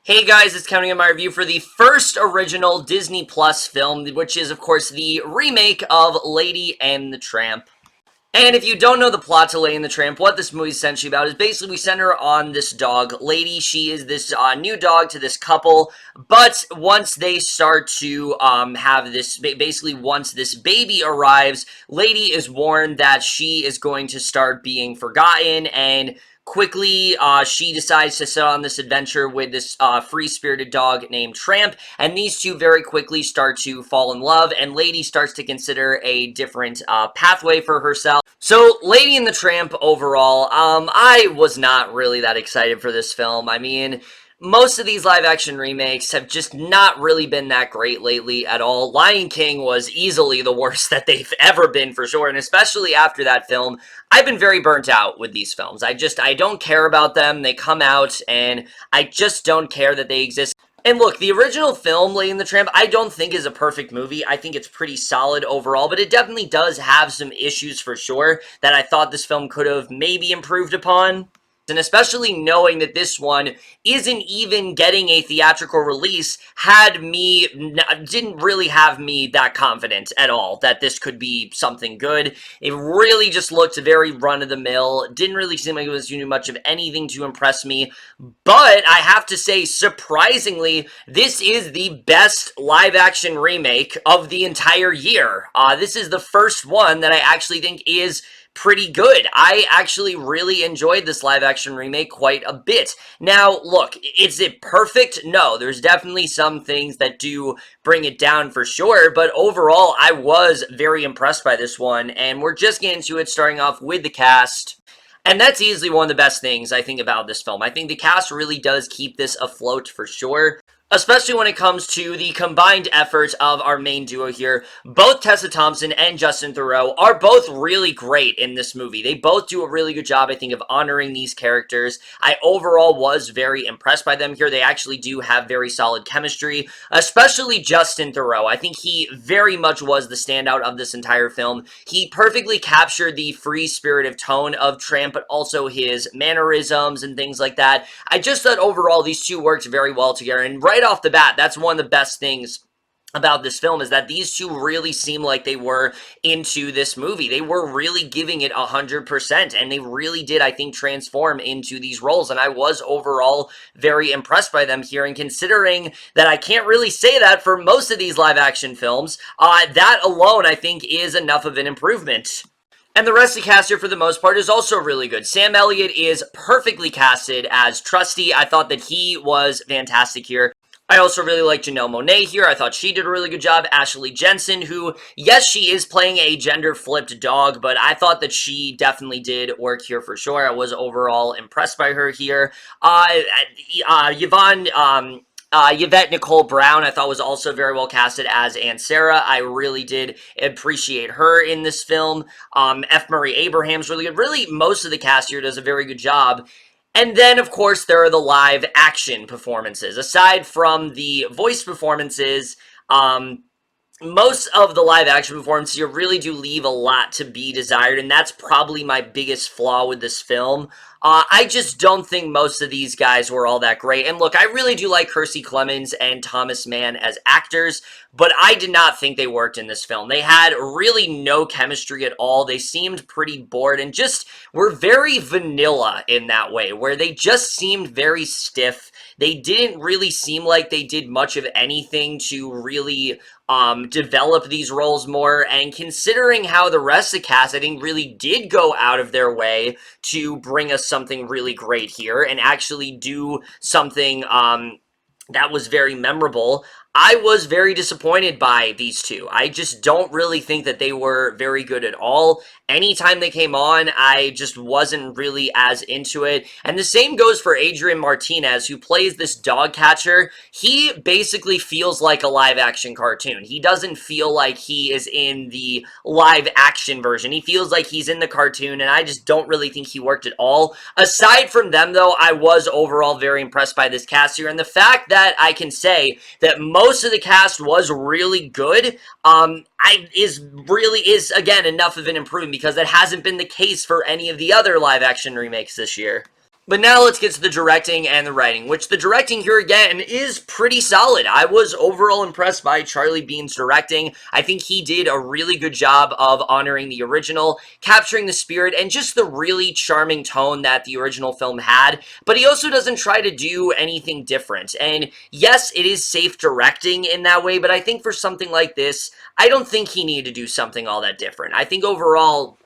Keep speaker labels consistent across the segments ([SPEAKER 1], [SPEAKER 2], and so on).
[SPEAKER 1] Hey guys, it's counting in my review for the first original Disney Plus film, which is, of course, the remake of Lady and the Tramp. And if you don't know the plot to Lady and the Tramp, what this movie is essentially about is basically we center on this dog, Lady. She is this new dog to this couple, but once they start to have this, basically once this baby arrives, Lady is warned that she is going to start being forgotten, and quickly, she decides to set on this adventure with this free-spirited dog named Tramp, and these two very quickly start to fall in love, and Lady starts to consider a different pathway for herself. So, Lady and the Tramp overall, I was not really that excited for this film. I mean, most of these live-action remakes have just not really been that great lately at all. Lion King was easily the worst that they've ever been, for sure, and especially after that film, I've been very burnt out with these films. I don't care about them. They come out, and I just don't care that they exist. And look, the original film, Lady and the Tramp, I don't think is a perfect movie. I think it's pretty solid overall, but it definitely does have some issues for sure that I thought this film could have maybe improved upon. And especially knowing that this one isn't even getting a theatrical release didn't really have me that confident at all that this could be something good. It really just looked very run-of-the-mill. Didn't really seem like it was doing much of anything to impress me. But I have to say, surprisingly, this is the best live-action remake of the entire year. This is the first one that I actually think is pretty good. I actually really enjoyed this live-action remake quite a bit. Now, look, is it perfect? No, there's definitely some things that do bring it down for sure, but overall, I was very impressed by this one, and we're just getting to it, starting off with the cast. And that's easily one of the best things I think about this film. I think the cast really does keep this afloat for sure, especially when it comes to the combined efforts of our main duo here. Both Tessa Thompson and Justin Theroux are both really great in this movie. They both do a really good job, I think, of honoring these characters. I overall was very impressed by them here. They actually do have very solid chemistry, especially Justin Theroux. I think he very much was the standout of this entire film. He perfectly captured the free-spirited tone of Tramp, but also his mannerisms and things like that. I just thought overall these two worked very well together, and right off the bat, that's one of the best things about this film is that these two really seem like they were into this movie. They were really giving it 100%, and they really did, I think, transform into these roles, and I was overall very impressed by them here, and considering that I can't really say that for most of these live-action films, that alone, I think, is enough of an improvement. And the rest of the cast here, for the most part, is also really good. Sam Elliott is perfectly casted as Trusty. I thought that he was fantastic here. I also really like Janelle Monae here. I thought she did a really good job. Ashley Jensen, who, yes, she is playing a gender-flipped dog, but I thought that she definitely did work here for sure. I was overall impressed by her here. Yvette Nicole Brown, I thought was also very well casted as Aunt Sarah. I really did appreciate her in this film. F. Murray Abraham's really good. Really, most of the cast here does a very good job. And then, of course, there are the live action performances. Aside from the voice performances, most of the live action performances here really do leave a lot to be desired, and that's probably my biggest flaw with this film. I just don't think most of these guys were all that great. And look, I really do like Kiersey Clemons and Thomas Mann as actors, but I did not think they worked in this film. They had really no chemistry at all. They seemed pretty bored and just were very vanilla in that way, where they just seemed very stiff. They didn't really seem like they did much of anything to really develop these roles more, and considering how the rest of the cast, I think, really did go out of their way to bring us something really great here and actually do something that was very memorable, I was very disappointed by these two. I just don't really think that they were very good at all. Anytime they came on, I just wasn't really as into it. And the same goes for Adrian Martinez, who plays this dog catcher. He basically feels like a live-action cartoon. He doesn't feel like he is in the live-action version. He feels like he's in the cartoon, and I just don't really think he worked at all. Aside from them, though, I was overall very impressed by this cast here, and the fact that I can say that most of the cast was really good, is again enough of an improvement, because that hasn't been the case for any of the other live action remakes this year. But now let's get to the directing and the writing, which the directing here again is pretty solid. I was overall impressed by Charlie Bean's directing. I think he did a really good job of honoring the original, capturing the spirit, and just the really charming tone that the original film had. But he also doesn't try to do anything different. And yes, it is safe directing in that way, but I think for something like this, I don't think he needed to do something all that different. I think overall,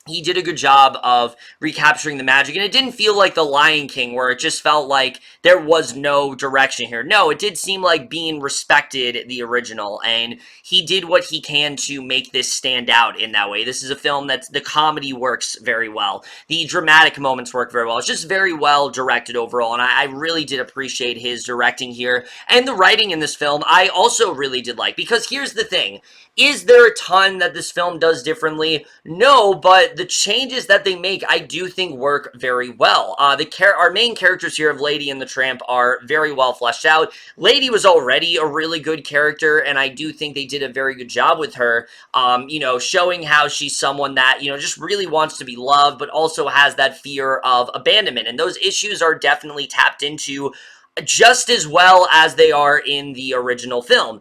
[SPEAKER 1] he did a good job of recapturing the magic, and it didn't feel like The Lion King, where it just felt like there was no direction here. No, it did seem like Bean respected the original, and he did what he can to make this stand out in that way. This is a film that the comedy works very well. The dramatic moments work very well. It's just very well directed overall, and I really did appreciate his directing here. And the writing in this film, I also really did like, because here's the thing. Is there a ton that this film does differently? No, but the changes that they make, I do think work very well. Our main characters here of Lady and the Tramp are very well fleshed out. Lady was already a really good character, and I do think they did a very good job with her, showing how she's someone that, just really wants to be loved, but also has that fear of abandonment, and those issues are definitely tapped into just as well as they are in the original film.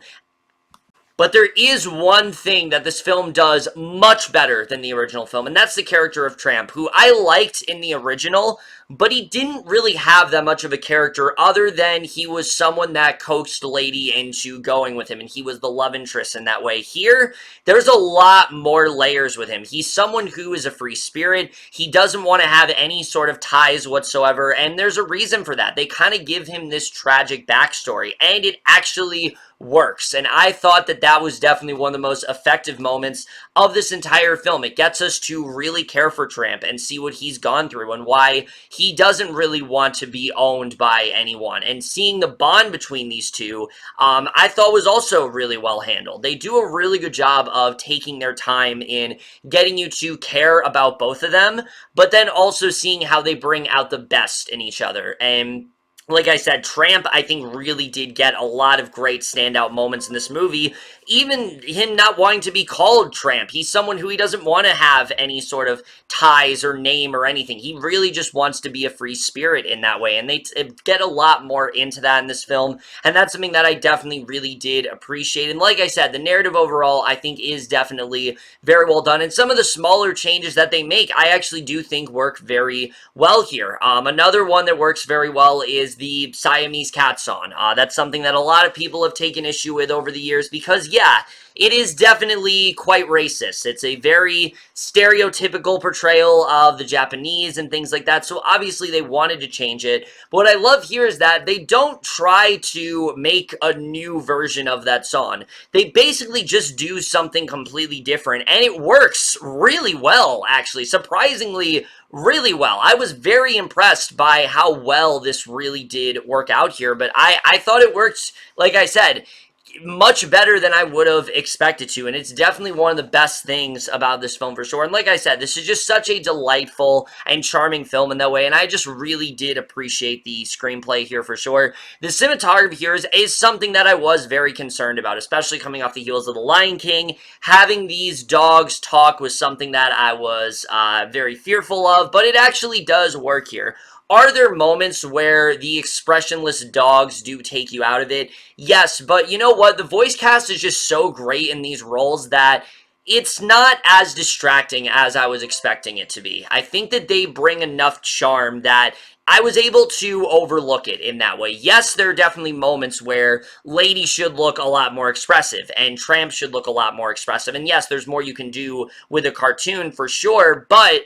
[SPEAKER 1] But there is one thing that this film does much better than the original film, and that's the character of Tramp, who I liked in the original, but he didn't really have that much of a character other than he was someone that coaxed Lady into going with him, and he was the love interest in that way. Here, there's a lot more layers with him. He's someone who is a free spirit. He doesn't want to have any sort of ties whatsoever, and there's a reason for that. They kind of give him this tragic backstory, and it actually works. And I thought that that was definitely one of the most effective moments of this entire film. It gets us to really care for Tramp and see what he's gone through and why he doesn't really want to be owned by anyone. And seeing the bond between these two, I thought was also really well handled. They do a really good job of taking their time in getting you to care about both of them, but then also seeing how they bring out the best in each other. And like I said, Tramp, I think, really did get a lot of great standout moments in this movie. Even him not wanting to be called Tramp. He's someone who he doesn't want to have any sort of ties or name or anything. He really just wants to be a free spirit in that way. And they get a lot more into that in this film. And that's something that I definitely really did appreciate. And like I said, the narrative overall, I think, is definitely very well done. And some of the smaller changes that they make, I actually do think work very well here. Another one that works very well is the Siamese cat song. That's something that a lot of people have taken issue with over the years because, yeah, it is definitely quite racist. It's a very stereotypical portrayal of the Japanese and things like that, so obviously they wanted to change it. But what I love here is that they don't try to make a new version of that song. They basically just do something completely different, and it works really well, actually. Surprisingly, really well. I was very impressed by how well this really did work out here, but I thought it worked, like I said, much better than I would have expected to, and it's definitely one of the best things about this film for sure. And like I said, this is just such a delightful and charming film in that way, and I just really did appreciate the screenplay here for sure. The cinematography here is something that I was very concerned about, especially coming off the heels of The Lion King. Having these dogs talk was something that I was very fearful of, but it actually does work here. Are there moments where the expressionless dogs do take you out of it? Yes, but you know what? The voice cast is just so great in these roles that it's not as distracting as I was expecting it to be. I think that they bring enough charm that I was able to overlook it in that way. Yes, there are definitely moments where Lady should look a lot more expressive, and Tramp should look a lot more expressive, and yes, there's more you can do with a cartoon for sure, but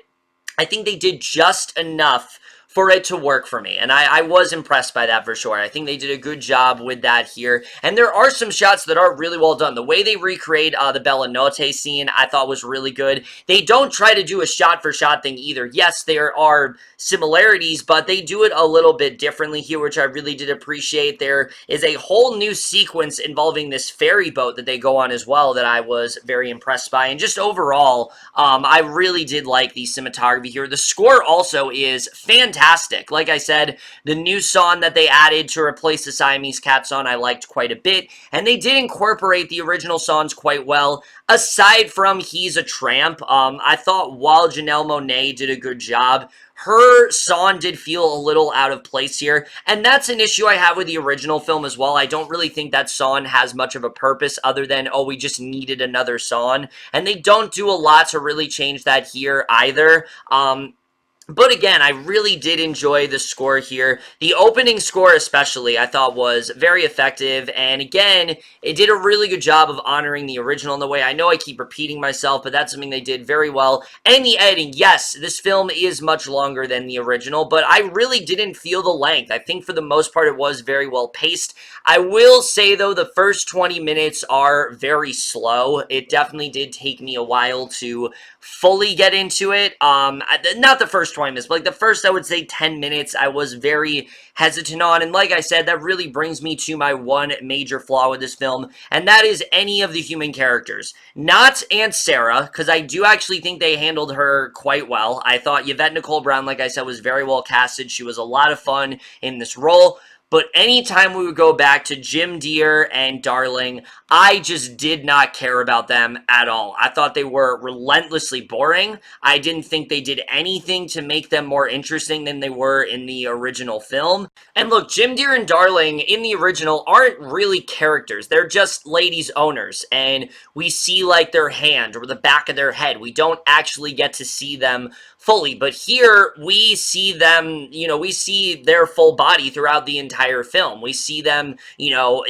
[SPEAKER 1] I think they did just enough for it to work for me, and I was impressed by that for sure. I think they did a good job with that here, and there are some shots that are really well done. The way they recreate the Bella Notte scene, I thought was really good. They don't try to do a shot-for-shot thing either. Yes, there are similarities, but they do it a little bit differently here, which I really did appreciate. There is a whole new sequence involving this ferry boat that they go on as well that I was very impressed by, and just overall, I really did like the cinematography here. The score also is fantastic. fantastic. Like I said, the new song that they added to replace the Siamese cat song I liked quite a bit, and they did incorporate the original songs quite well. Aside from He's a Tramp, I thought while Janelle Monae did a good job, her song did feel a little out of place here, and that's an issue I have with the original film as well. I don't really think that song has much of a purpose other than, oh, we just needed another song, and they don't do a lot to really change that here either. But again, I really did enjoy the score here. The opening score especially, I thought was very effective, and again, it did a really good job of honoring the original in the way. I know I keep repeating myself, but that's something they did very well. And the editing, yes, this film is much longer than the original, but I really didn't feel the length. I think for the most part it was very well paced. I will say, though, the first 20 minutes are very slow. It definitely did take me a while to fully get into it. Not the first 20 minutes, but like the first, I would say 10 minutes, I was very hesitant on, and like I said, that really brings me to my one major flaw with this film, and that is any of the human characters. Not Aunt Sarah, because I do actually think they handled her quite well. I thought Yvette Nicole Brown, like I said, was very well casted. She was a lot of fun in this role. But anytime we would go back to Jim Deere and Darling, I just did not care about them at all. I thought they were relentlessly boring. I didn't think they did anything to make them more interesting than they were in the original film. And look, Jim Deere and Darling in the original aren't really characters. They're just ladies' owners, and we see like their hand or the back of their head. We don't actually get to see them fully, but here we see them, we see their full body throughout the entire film. We see them, all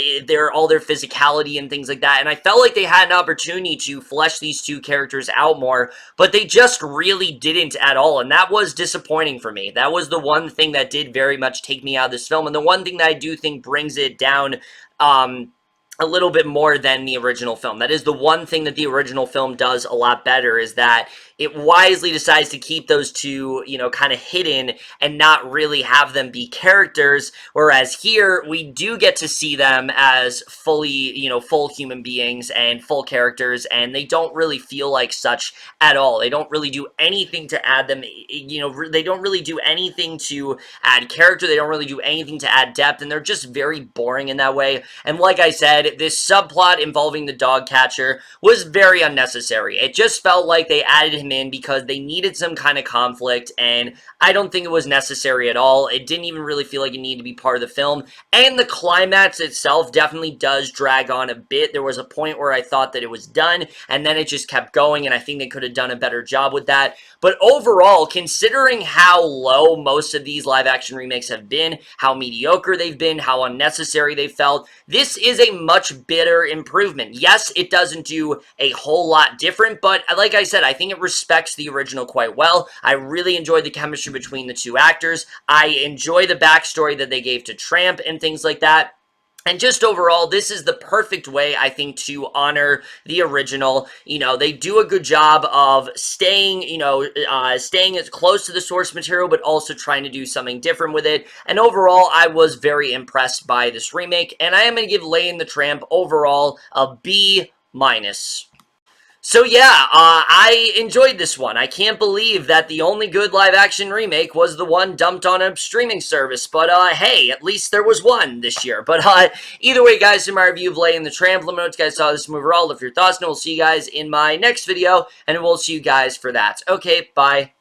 [SPEAKER 1] their physicality and things like that, and I felt like they had an opportunity to flesh these two characters out more, but they just really didn't at all, and that was disappointing for me. That was the one thing that did very much take me out of this film, and the one thing that I do think brings it down, a little bit more than the original film. That is the one thing that the original film does a lot better, is that it wisely decides to keep those two, kind of hidden and not really have them be characters, whereas here we do get to see them as fully, full human beings and full characters, and they don't really feel like such at all. They don't really do anything to add them, they don't really do anything to add character, they don't really do anything to add depth, and they're just very boring in that way. And like I said, this subplot involving the dog catcher was very unnecessary. It just felt like they added him in because they needed some kind of conflict, and I don't think it was necessary at all. It didn't even really feel like it needed to be part of the film, and the climax itself definitely does drag on a bit. There was a point where I thought that it was done, and then it just kept going, and I think they could have done a better job with that. But overall, considering how low most of these live-action remakes have been, how mediocre they've been, how unnecessary they felt, this is a much better improvement. Yes, it doesn't do a whole lot different, but like I said, I think it respects the original quite well. I really enjoyed the chemistry between the two actors. I enjoy the backstory that they gave to Tramp and things like that. And just overall, this is the perfect way, I think, to honor the original. They do a good job of staying, staying as close to the source material, but also trying to do something different with it. And overall, I was very impressed by this remake, and I am going to give Lady and the Tramp overall a B-. So yeah, I enjoyed this one. I can't believe that the only good live-action remake was the one dumped on a streaming service, but hey, at least there was one this year. But either way, guys, in my review of Lady and the Tramp, let me know what you guys saw of this movie overall, leave your thoughts, and we'll see you guys in my next video, and we'll see you guys for that. Okay, bye.